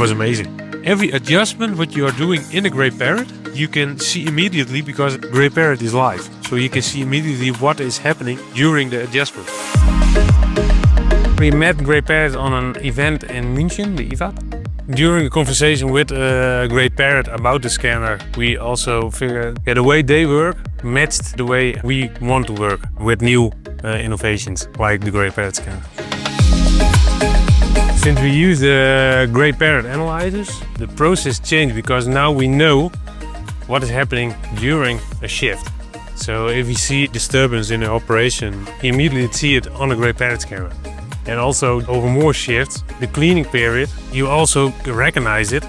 was amazing. Every adjustment what you are doing in a Greyparrot, you can see immediately because Greyparrot is live. So you can see immediately what is happening during the adjustment. We met Greyparrot on an event in München, the EVAT. During a conversation with Greyparrot about the scanner, we also figured the way they work matched the way we want to work with new innovations like the Greyparrot scanner. Since we use the Greyparrot Analyzers, the process changed because now we know what is happening during a shift. So if we see disturbance in the operation, immediately see it on the Greyparrot scanner. And also over more shifts, the cleaning period, you also recognize it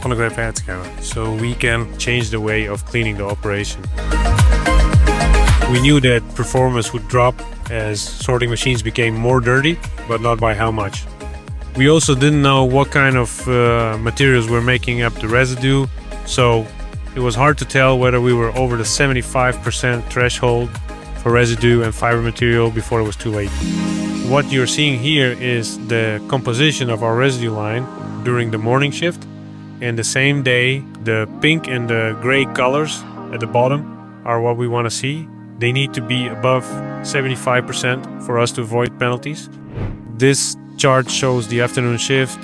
on the Greyparrot scanner. So we can change the way of cleaning the operation. We knew that performance would drop as sorting machines became more dirty, but not by how much. We also didn't know what kind of materials were making up the residue, so it was hard to tell whether we were over the 75% threshold for residue and fiber material before it was too late. What you're seeing here is the composition of our residue line during the morning shift, and the same day the pink and the gray colors at the bottom are what we want to see. They need to be above 75% for us to avoid penalties. This chart shows the afternoon shift.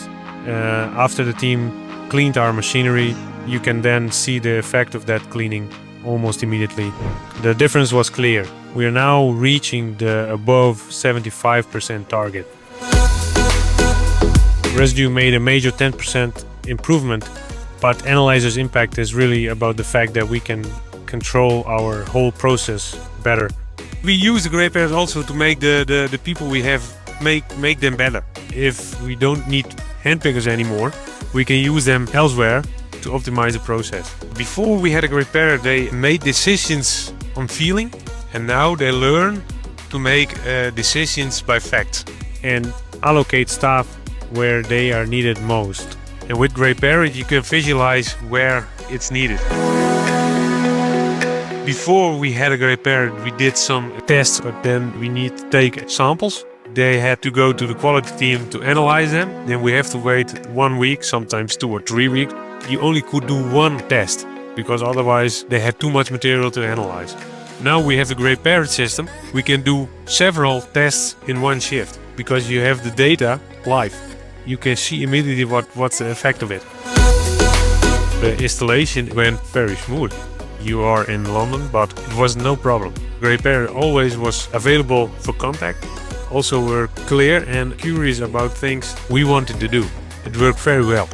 After the team cleaned our machinery, you can then see the effect of that cleaning almost immediately. The difference was clear. We are now reaching the above 75% target. Residue made a major 10% improvement, but Analyzer's impact is really about the fact that we can control our whole process better. We use the Greyparrot also to make the people we have make them better. If we don't need hand pickers anymore, we can use them elsewhere to optimize the process. Before we had a Greyparrot, they made decisions on feeling, and now they learn to make decisions by fact and allocate staff where they are needed most. And with Greyparrot, you can visualize where it's needed. Before we had a Greyparrot, we did some tests, but then we need to take samples. They had to go to the quality team to analyze them. Then we have to wait 1 week, sometimes 2 or 3 weeks. You only could do one test because otherwise they had too much material to analyze. Now we have the Greyparrot system. We can do several tests in one shift because you have the data live. You can see immediately what's the effect of it. The installation went very smooth. You are in London, but it was no problem. Greyparrot always was available for contact. Also were clear and curious about things we wanted to do. It worked very well.